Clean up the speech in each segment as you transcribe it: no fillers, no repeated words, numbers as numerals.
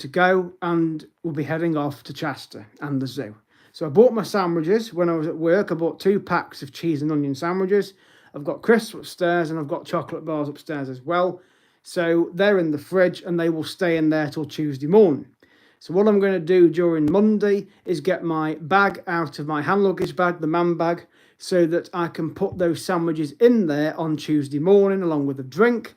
to go, and we'll be heading off to Chester and the zoo. So I bought my sandwiches when I was at work. I bought 2 packs of cheese and onion sandwiches. I've got crisps upstairs and I've got chocolate bars upstairs as well. So they're in the fridge and they will stay in there till Tuesday morning. So what I'm going to do during Monday is get my bag out of my hand luggage bag, the man bag, so that I can put those sandwiches in there on Tuesday morning along with a drink.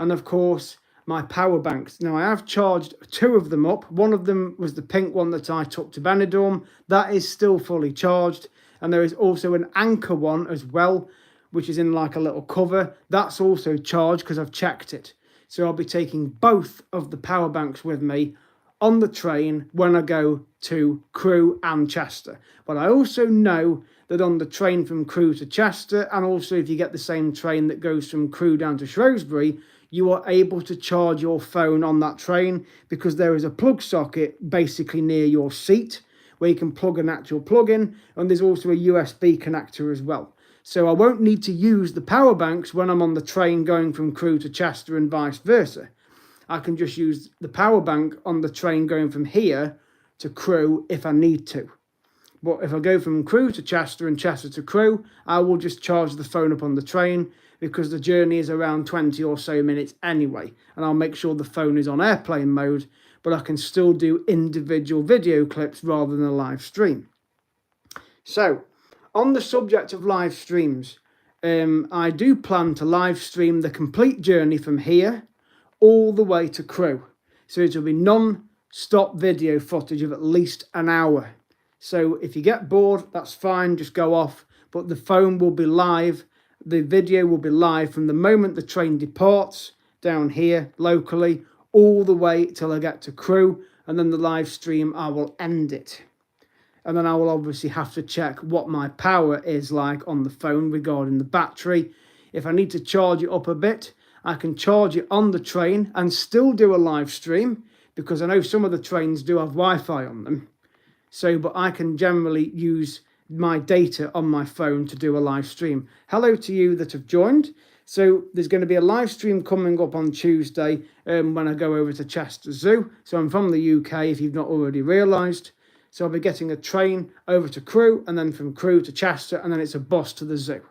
And of course, my power banks. Now I have charged 2 of them up. One of them was the pink one that I took to Benidorm. That is still fully charged. And there is also an Anker one as well, which is in like a little cover. That's also charged because I've checked it. So I'll be taking both of the power banks with me on the train when I go to Crewe and Chester. But I also know that on the train from Crewe to Chester, and also if you get the same train that goes from Crewe down to Shrewsbury, you are able to charge your phone on that train because there is a plug socket basically near your seat where you can plug an actual plug in, and there's also a USB connector as well. So I won't need to use the power banks when I'm on the train going from Crewe to Chester and vice versa. I can just use the power bank on the train going from here to Crewe if I need to. But if I go from Crewe to Chester and Chester to Crewe, I will just charge the phone up on the train because the journey is around 20 or so minutes anyway. And I'll make sure the phone is on airplane mode, but I can still do individual video clips rather than a live stream. So, on the subject of live streams, I do plan to live stream the complete journey from here all the way to Crewe. So it will be non-stop video footage of at least an hour. So if you get bored, that's fine, just go off. But the phone will be live. The video will be live from the moment the train departs down here locally all the way till I get to Crewe. And then the live stream, I will end it. And then I will obviously have to check what my power is like on the phone regarding the battery. If I need to charge it up a bit, I can charge it on the train and still do a live stream because I know some of the trains do have Wi-Fi on them. So, but I can generally use my data on my phone to do a live stream. Hello to you that have joined. So there's going to be a live stream coming up on Tuesday when I go over to Chester Zoo. So I'm from the UK if you've not already realised. So I'll be getting a train over to Crewe and then from Crewe to Chester and then it's a bus to the zoo.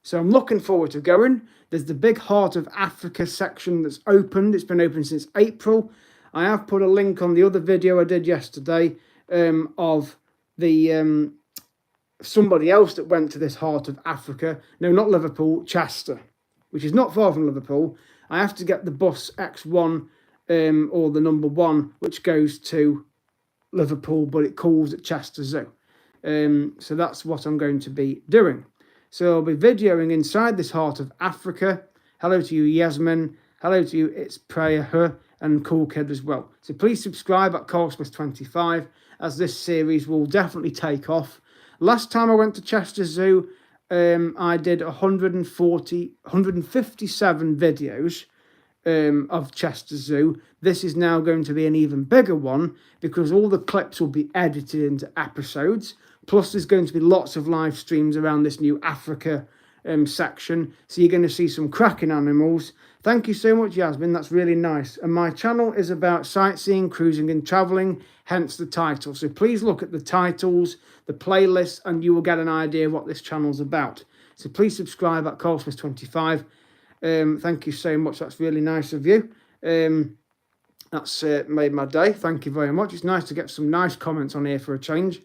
So I'm looking forward to going. There's the big Heart of Africa section that's opened. It's been open since April. I have put a link on the other video I did yesterday of the somebody else that went to this Heart of Africa. No, not Liverpool, Chester, which is not far from Liverpool. I have to get the bus X1 or the number 1, which goes to Liverpool, but it calls at Chester Zoo. So that's what I'm going to be doing. So I'll be videoing inside this Heart of Africa. Hello to you, Yasmin. Hello to you, It's Prayer, Her, and Cool Kid as well. So please subscribe at Carlsmith25 as this series will definitely take off. Last time I went to Chester Zoo, I did 157 videos of Chester Zoo. This is now going to be an even bigger one because all the clips will be edited into episodes. Plus, there's going to be lots of live streams around this new Africa section. So you're going to see some cracking animals. Thank you so much, Yasmin. That's really nice. And my channel is about sightseeing, cruising and travelling, hence the title. So please look at the titles, the playlists, and you will get an idea of what this channel's about. So please subscribe at Carlsmith25. Thank you so much. That's really nice of you. That's made my day. Thank you very much. It's nice to get some nice comments on here for a change,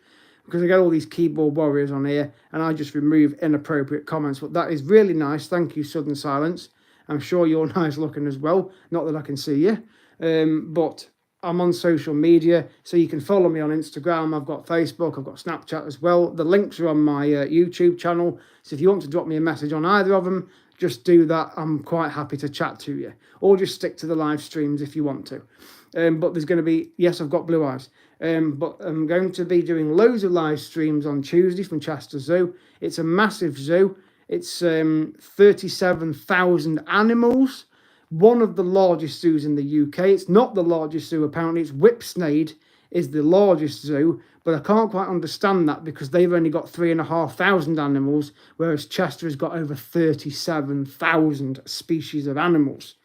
because I get all these keyboard warriors on here and I just remove inappropriate comments. But that is really nice. Thank you, Southern Silence. I'm sure you're nice looking as well. Not that I can see you. But I'm on social media, so you can follow me on Instagram. I've got Facebook. I've got Snapchat as well. The links are on my YouTube channel. So if you want to drop me a message on either of them, just do that. I'm quite happy to chat to you. Or just stick to the live streams if you want to. But there's going to be, yes, I've got blue eyes. But I'm going to be doing loads of live streams on Tuesday from Chester Zoo. It's a massive zoo. It's 37,000 animals. One of the largest zoos in the UK. It's not the largest zoo, apparently. It's Whipsnade is the largest zoo. But I can't quite understand that because they've only got 3,500 animals, whereas Chester has got over 37,000 species of animals.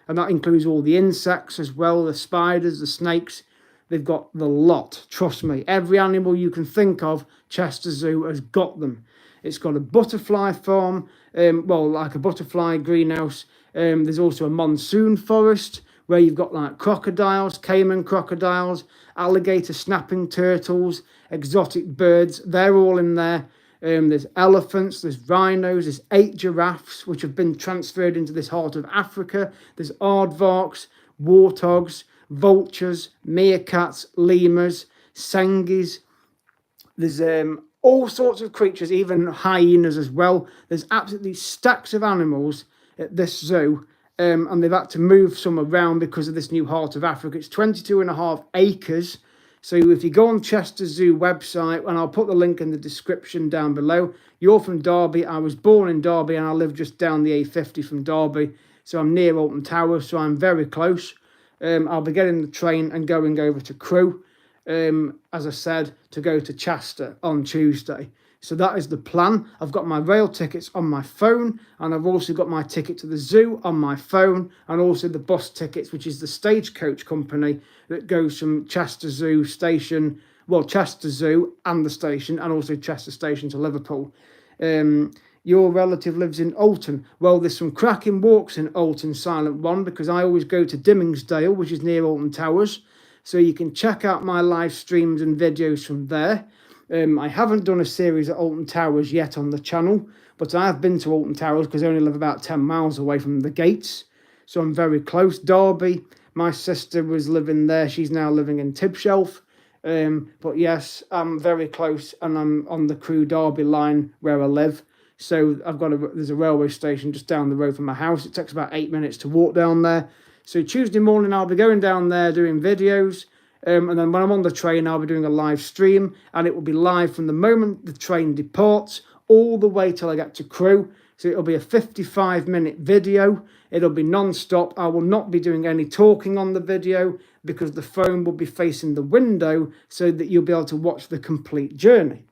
and that includes all the insects as well, the spiders, the snakes. They've got the lot, trust me. Every animal you can think of, Chester Zoo has got them. It's got a butterfly farm, well, like a butterfly greenhouse. There's also a monsoon forest where you've got like crocodiles, caiman crocodiles, alligator snapping turtles, exotic birds. They're all in there. There's elephants, there's rhinos, there's 8 giraffes, which have been transferred into this heart of Africa. There's aardvarks, warthogs, vultures, meerkats, lemurs, sengis. There's all sorts of creatures, even hyenas as well. There's absolutely stacks of animals at this zoo, and they've had to move some around because of this new heart of Africa. It's 22.5 acres. So if you go on Chester Zoo website, and I'll put the link in the description down below. You're from Derby. I was born in Derby, and I live just down the A50 from Derby. So I'm near Alton Towers, so I'm very close. I'll be getting the train and going over to Crewe, as I said, to go to Chester on Tuesday. So that is the plan. I've got my rail tickets on my phone, and I've also got my ticket to the zoo on my phone, and also the bus tickets, which is the Stagecoach company that goes from Chester Zoo station, well, Chester Zoo and the station, and also Chester Station to Liverpool. Your relative lives in Alton. Well, there's some cracking walks in Alton Silent One, because I always go to Dimmingsdale, which is near Alton Towers. So you can check out my live streams and videos from there. I haven't done a series at Alton Towers yet on the channel, but I have been to Alton Towers because I only live about 10 miles away from the gates. So I'm very close. Derby, my sister was living there. She's now living in Tibshelf. But yes, I'm very close, and I'm on the Crewe Derby line where I live. So there's a railway station just down the road from my house. It takes about 8 minutes to walk down there. So Tuesday morning, I'll be going down there doing videos. And then when I'm on the train, I'll be doing a live stream, and it will be live from the moment the train departs all the way till I get to Crewe. So it'll be a 55-minute video. It'll be non-stop. I will not be doing any talking on the video because the phone will be facing the window so that you'll be able to watch the complete journey.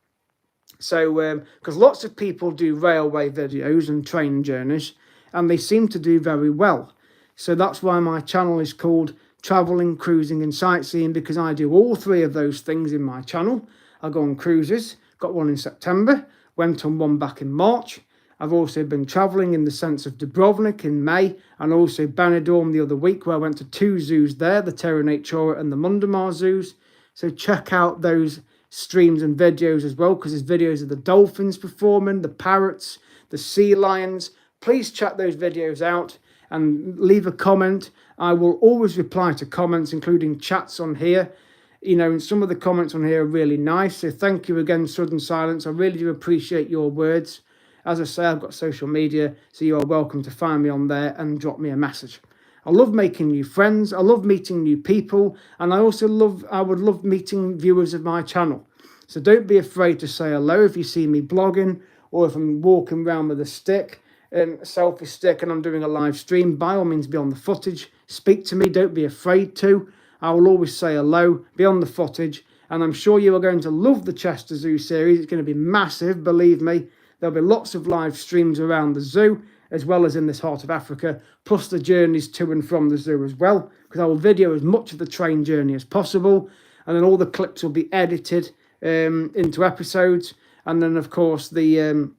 So, because lots of people do railway videos and train journeys, and they seem to do very well. So that's why my channel is called Travelling, Cruising and Sightseeing, because I do all 3 of those things in my channel. I go on cruises, got one in September, went on one back in March. I've also been travelling in the sense of Dubrovnik in May, and also Benidorm the other week, where I went to 2 zoos there, the Terra Natura and the Mundamar zoos. So check out those streams and videos as well, because there's videos of the dolphins performing, the parrots, the sea lions. Please check those videos out and leave a comment. I will always reply to comments, including chats on here. You know, and some of the comments on here are really nice. So thank you again, Sudden Silence. I really do appreciate your words. As I say, I've got social media, so you are welcome to find me on there and drop me a message. I love making new friends. I love meeting new people. And I would love meeting viewers of my channel. So don't be afraid to say hello if you see me blogging, or if I'm walking around with a stick, a selfie stick, and I'm doing a live stream. By all means, be on the footage. Speak to me. Don't be afraid to. I will always say hello, be on the footage. And I'm sure you are going to love the Chester Zoo series. It's going to be massive, believe me. There'll be lots of live streams around the zoo, as well as in this heart of Africa, plus the journeys to and from the zoo as well, because I will video as much of the train journey as possible, and then all the clips will be edited into episodes, and then of course the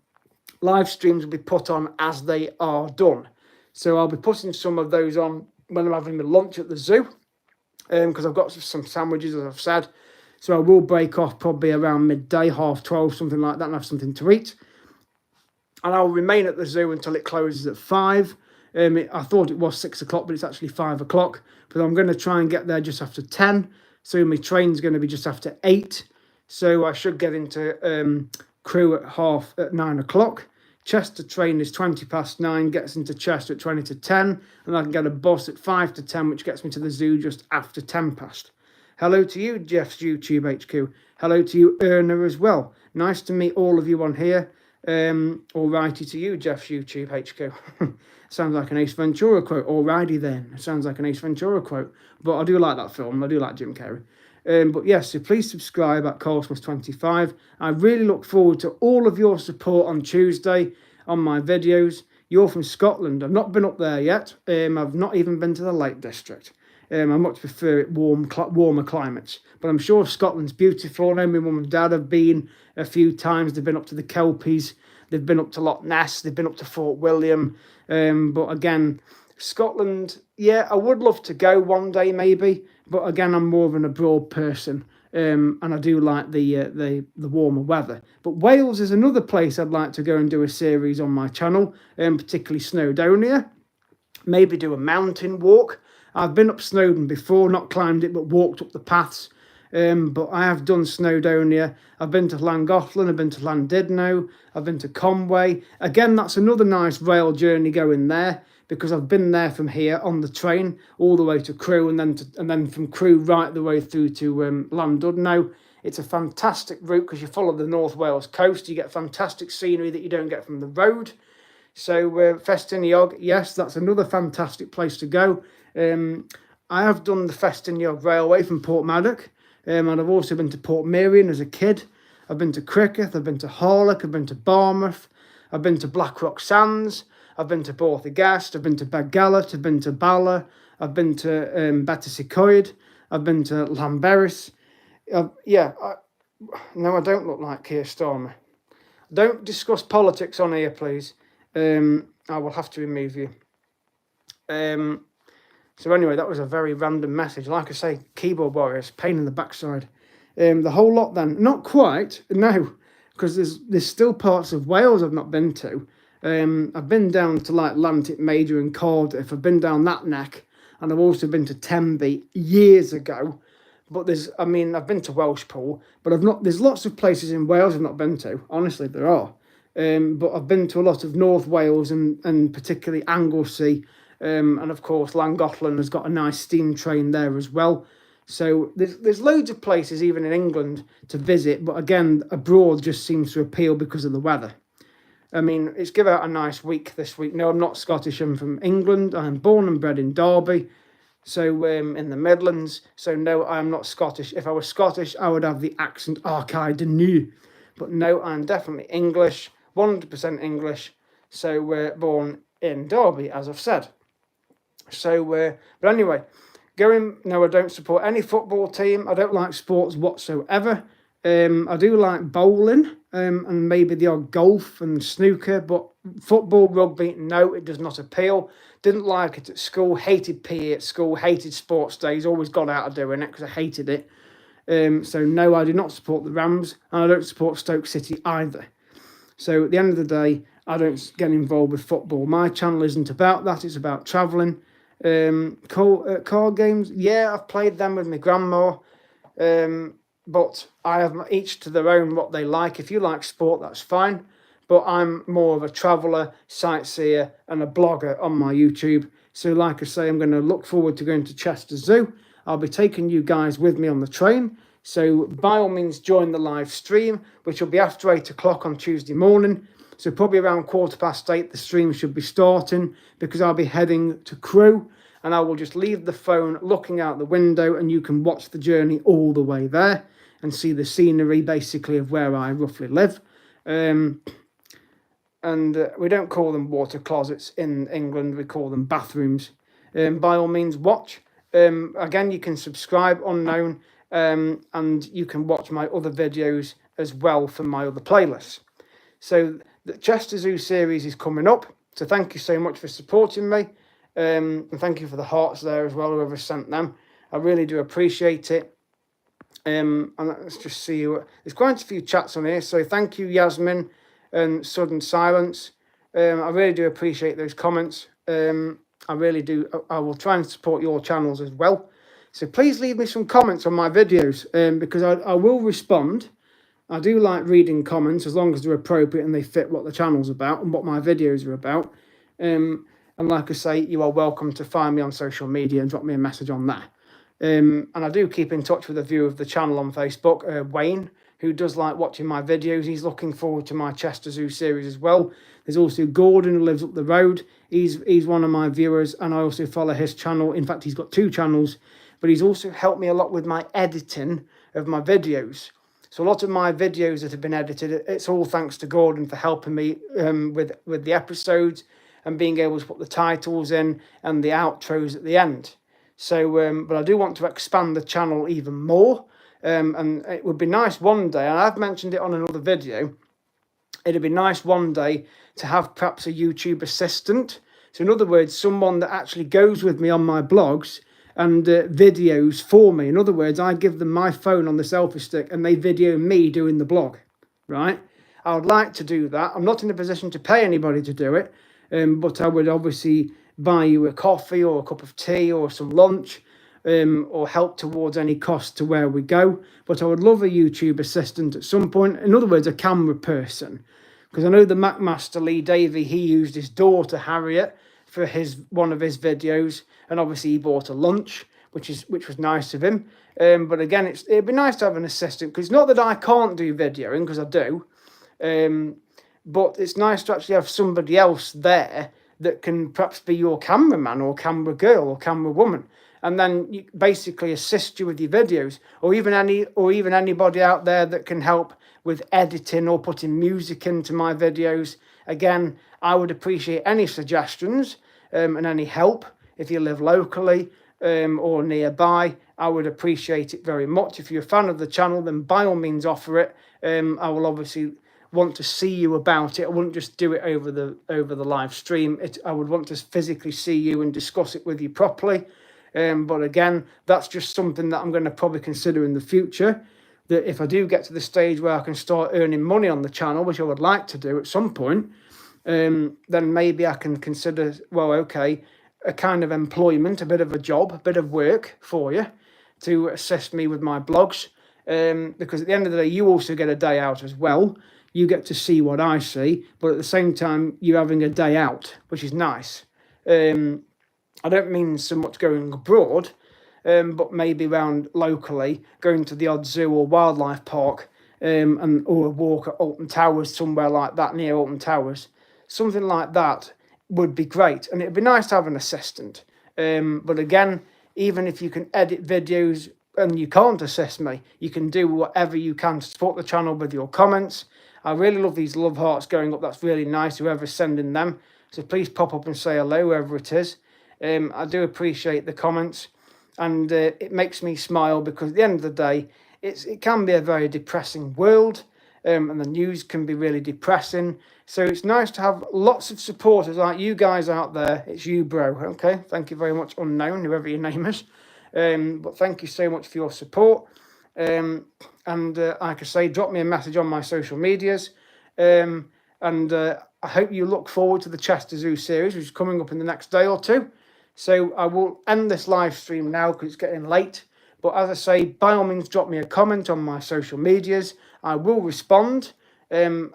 live streams will be put on as they are done. So I'll be putting some of those on when I'm having my lunch at the zoo, because I've got some sandwiches, as I've said. So I will break off probably around midday, 12:30, something like that, and have something to eat. And I'll remain at the zoo until it closes at 5. I thought it was 6 o'clock, but it's actually 5 o'clock. But I'm going to try and get there just after 10. So my train's going to be just after 8. So I should get into Crewe at 9 o'clock. Chester train is 20:09, gets into Chester at 20 to 10. And I can get a bus at 5 to 10, which gets me to the zoo just after 10 past. Hello to you, Jeff's YouTube HQ. Hello to you, Erna, as well. Nice to meet all of you on here. Alrighty to you, Jeff's YouTube HQ. Sounds like an Ace Ventura quote. Alrighty then. Sounds like an Ace Ventura quote. But I do like that film. I do like Jim Carrey. But yes, so please subscribe at Cosmos25. I really look forward to all of your support on Tuesday on my videos. you're from Scotland. I've not been up there yet. I've not even been to the Lake District. I much prefer it warmer climates. But I'm sure Scotland's beautiful. I know my mum and dad have been a few times. They've been up to the Kelpies. They've been up to Loch Ness. They've been up to Fort William. But again, Scotland, yeah, I would love to go one day maybe. But again, I'm more of an abroad person. And I do like the warmer weather. But Wales is another place I'd like to go and do a series on my channel, particularly Snowdonia. Maybe do a mountain walk. I've been up Snowdon before, not climbed it, but walked up the paths. But I have done Snowdonia. I've been to Llangollen, I've been to Llandudno, I've been to Conway. Again, that's another nice rail journey going there, because I've been there from here on the train all the way to Crewe, and then from Crewe right the way through to Llandudno. It's a fantastic route because you follow the North Wales coast. You get fantastic scenery that you don't get from the road. So Festiniog, yes, that's another fantastic place to go. I have done the Festiniog Railway from Portmaddock, and I've also been to Portmeirion as a kid. I've been to Cricketh, I've been to Harlech, I've been to Barmouth, I've been to Blackrock Sands, I've been to Borthagast, I've been to Begallat, I've been to Bala, I've been to Betws-y-Coed, I've been to Llanberis. No, I don't look like Keir Starmer. Don't discuss politics on here, please. I will have to remove you. So anyway, that was a very random message. Like I say, keyboard warriors, pain in the backside. The whole lot then, not quite, no, because there's still parts of Wales I've not been to. I've been down to like Llantydd Major and Cardiff. I've been down that neck, and I've also been to Tenby years ago. But I've been to Welshpool, but there's lots of places in Wales I've not been to. Honestly, there are. But I've been to a lot of North Wales and particularly Anglesey. And of course, Llangollen has got a nice steam train there as well. So there's loads of places, even in England, to visit. But again, abroad just seems to appeal because of the weather. I mean, it's give out a nice week this week. No, I'm not Scottish. I'm from England. I'm born and bred in Derby, so in the Midlands. So no, I'm not Scottish. If I was Scottish, I would have the accent Archie de Nu. But no, I'm definitely English, 100% English. So we're born in Derby, as I've said. So, but anyway, no, I don't support any football team. I don't like sports whatsoever. I do like bowling and maybe the odd golf and snooker, but football, rugby, no, it does not appeal. Didn't like it at school, hated PE at school, hated sports days, always got out of doing it because I hated it. So no, I do not support the Rams, and I don't support Stoke City either. So at the end of the day, I don't get involved with football. My channel isn't about that, it's about travelling. Card games, yeah, I've played them with my grandma. But I have each to their own what they like. If you like sport, that's fine. But I'm more of a traveller, sightseer, and a blogger on my YouTube. So like I say, I'm going to look forward to going to Chester Zoo. I'll be taking you guys with me on the train. So by all means, join the live stream, which will be after 8 o'clock on Tuesday morning. So probably around 8:15, the stream should be starting, because I'll be heading to Crewe. And I will just leave the phone looking out the window, and you can watch the journey all the way there and see the scenery basically of where I roughly live. And we don't call them water closets in England, we call them bathrooms. By all means, watch. Again, you can subscribe, unknown, and you can watch my other videos as well from my other playlists. So the Chester Zoo series is coming up. So thank you so much for supporting me. And thank you for the hearts there as well, whoever sent them. I really do appreciate it. And let's just see. There's quite a few chats on here. So thank you, Yasmin and Sudden Silence. I really do appreciate those comments. I really do. I will try and support your channels as well. So please leave me some comments on my videos, because I will respond. I do like reading comments as long as they're appropriate and they fit what the channel's about and what my videos are about. And like I say, you are welcome to find me on social media and drop me a message on that. And I do keep in touch with a viewer of the channel on Facebook, Wayne, who does like watching my videos. He's looking forward to my Chester Zoo series as well. There's also Gordon, who lives up the road. He's one of my viewers, and I also follow his channel. In fact, he's got 2 channels, but he's also helped me a lot with my editing of my videos. So a lot of my videos that have been edited, it's all thanks to Gordon for helping me with the episodes and being able to put the titles in and the outros at the end. So, but I do want to expand the channel even more, and it would be nice one day, and I've mentioned it on another video, it'd be nice one day to have perhaps a YouTube assistant. So in other words, someone that actually goes with me on my blogs and videos for me. In other words, I give them my phone on the selfie stick and they video me doing the blog, right? I would like to do that. I'm not in a position to pay anybody to do it, but I would obviously buy you a coffee or a cup of tea or some lunch, or help towards any cost to where we go. But I would love a YouTube assistant at some point. In other words, a camera person. Because I know the Macmaster Lee Davey, he used his daughter Harriet for one of his videos, and obviously he bought a lunch, which was nice of him. But again, it'd be nice to have an assistant, because it's not that I can't do videoing, because I do. But it's nice to actually have somebody else there that can perhaps be your cameraman or camera girl or camera woman, and then basically assist you with your videos, or even anybody out there that can help with editing or putting music into my videos. Again, I would appreciate any suggestions and any help. If you live locally or nearby, I would appreciate it very much. If you're a fan of the channel, then by all means offer it. I will obviously want to see you about it. I wouldn't just do it over the live stream. I would want to physically see you and discuss it with you properly. But again, that's just something that I'm going to probably consider in the future. That if I do get to the stage where I can start earning money on the channel, which I would like to do at some point, then maybe I can consider, well, okay, a kind of employment, a bit of a job, a bit of work for you to assist me with my blogs. Because at the end of the day, you also get a day out as well. You get to see what I see, but at the same time, you're having a day out, which is nice. I don't mean so much going abroad, but maybe around locally, going to the odd zoo or wildlife park, or a walk at Alton Towers, somewhere like that, near Alton Towers. Something like that would be great, and it'd be nice to have an assistant. But again, even if you can edit videos and you can't assist me, you can do whatever you can to support the channel with your comments. I really love these love hearts going up. That's really nice, whoever's sending them. So please pop up and say hello, whoever it is. I do appreciate the comments, and it makes me smile, because at the end of the day, it can be a very depressing world, and the news can be really depressing. So it's nice to have lots of supporters like you guys out there. It's you, bro. Okay, thank you very much, unknown, whoever your name is. But thank you so much for your support. And like I say, drop me a message on my social medias. And I hope you look forward to the Chester Zoo series, which is coming up in the next day or two. So I will end this live stream now because it's getting late. But as I say, by all means, drop me a comment on my social medias. I will respond. And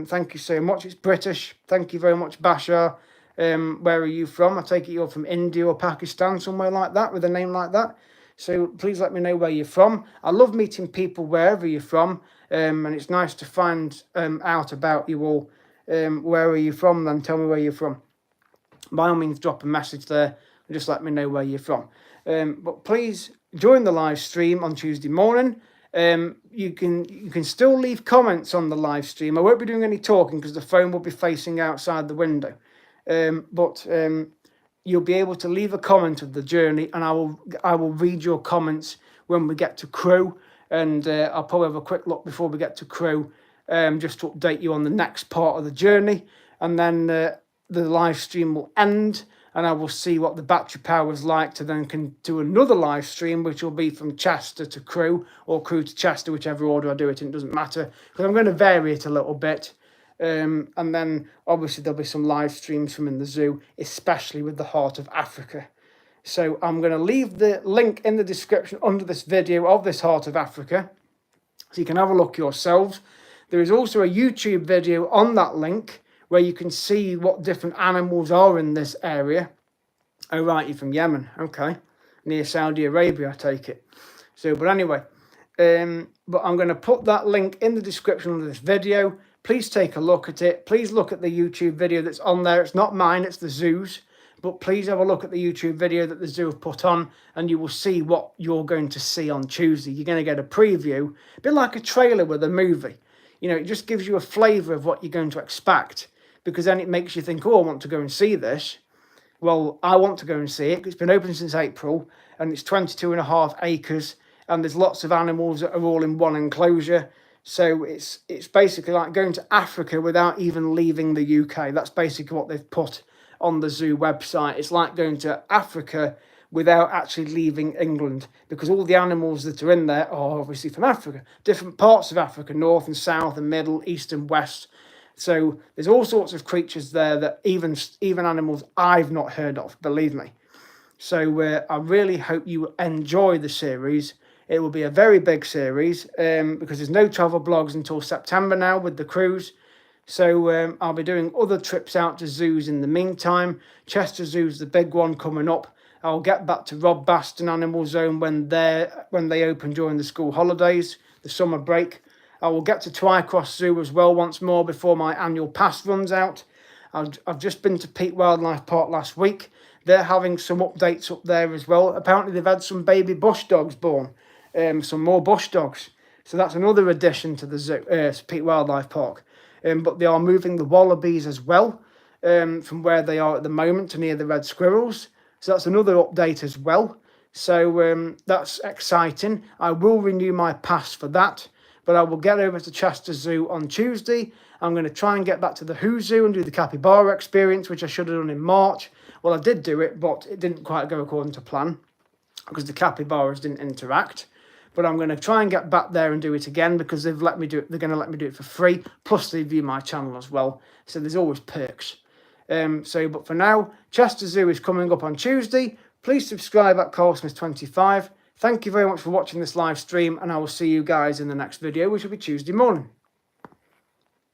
thank you so much. It's British. Thank you very much, Bashar. Where are you from? I take it you're from India or Pakistan, somewhere like that, with a name like that. So please let me know where you're from. I love meeting people wherever you're from. And it's nice to find out about you all. Where are you from? Then tell me where you're from. By all means, drop a message there and just let me know where you're from. But please join the live stream on Tuesday morning. You can still leave comments on the live stream. I won't be doing any talking because the phone will be facing outside the window. But you'll be able to leave a comment of the journey, and I will read your comments when we get to Crewe. And I'll probably have a quick look before we get to Crewe, just to update you on the next part of the journey. And then the live stream will end, and I will see what the battery power is like to then can do another live stream, which will be from Chester to Crewe, or Crewe to Chester, whichever order I do it in, it doesn't matter, because I'm going to vary it a little bit. And then obviously there'll be some live streams from in the zoo, especially with the Heart of Africa. So I'm going to leave the link in the description under this video of this Heart of Africa, so you can have a look yourselves. There is also a YouTube video on that link where you can see what different animals are in this area. Oh, right, you're from Yemen. Okay. Near Saudi Arabia, I take it. So, but anyway, but I'm going to put that link in the description of this video. Please take a look at it. Please look at the YouTube video that's on there. It's not mine, it's the zoo's. But please have a look at the YouTube video that the zoo have put on, and you will see what you're going to see on Tuesday. You're going to get a preview, a bit like a trailer with a movie. You know, it just gives you a flavour of what you're going to expect. because then it makes you think, oh, I want to go and see this. Well, I want to go and see it. It's been open since April, and it's 22.5 acres, and there's lots of animals that are all in one enclosure. So it's basically like going to Africa without even leaving the UK. That's basically what they've put on the zoo website. It's like going to Africa without actually leaving England, because all the animals that are in there are obviously from Africa, different parts of Africa, north and south and middle, east and west. So there's all sorts of creatures there that even animals I've not heard of, believe me. So I really hope you enjoy the series. It will be a very big series because there's no travel blogs until September now with the cruise. So I'll be doing other trips out to zoos in the meantime. Chester Zoo's the big one coming up. I'll get back to Rob Baston Animal Zone when they open during the school holidays, the summer break. I will get to Twycross Zoo as well once more before my annual pass runs out. I've just been to Peak Wildlife Park last week. They're having some updates up there as well. Apparently they've had some baby bush dogs born, some more bush dogs. So that's another addition to the zoo, Peak Wildlife Park. But they are moving the wallabies as well from where they are at the moment to near the red squirrels. So that's another update as well. So that's exciting. I will renew my pass for that. But I will get over to Chester Zoo on Tuesday. I'm going to try and get back to the Who Zoo and do the capybara experience, which I should have done in March. Well, I did do it, but it didn't quite go according to plan because the capybaras didn't interact. But I'm going to try and get back there and do it again because they've let me do it. They're going to let me do it for free. Plus, they view my channel as well. So there's always perks. But for now, Chester Zoo is coming up on Tuesday. Please subscribe at CarlSmith25. Thank you very much for watching this live stream, and I will see you guys in the next video, which will be Tuesday morning.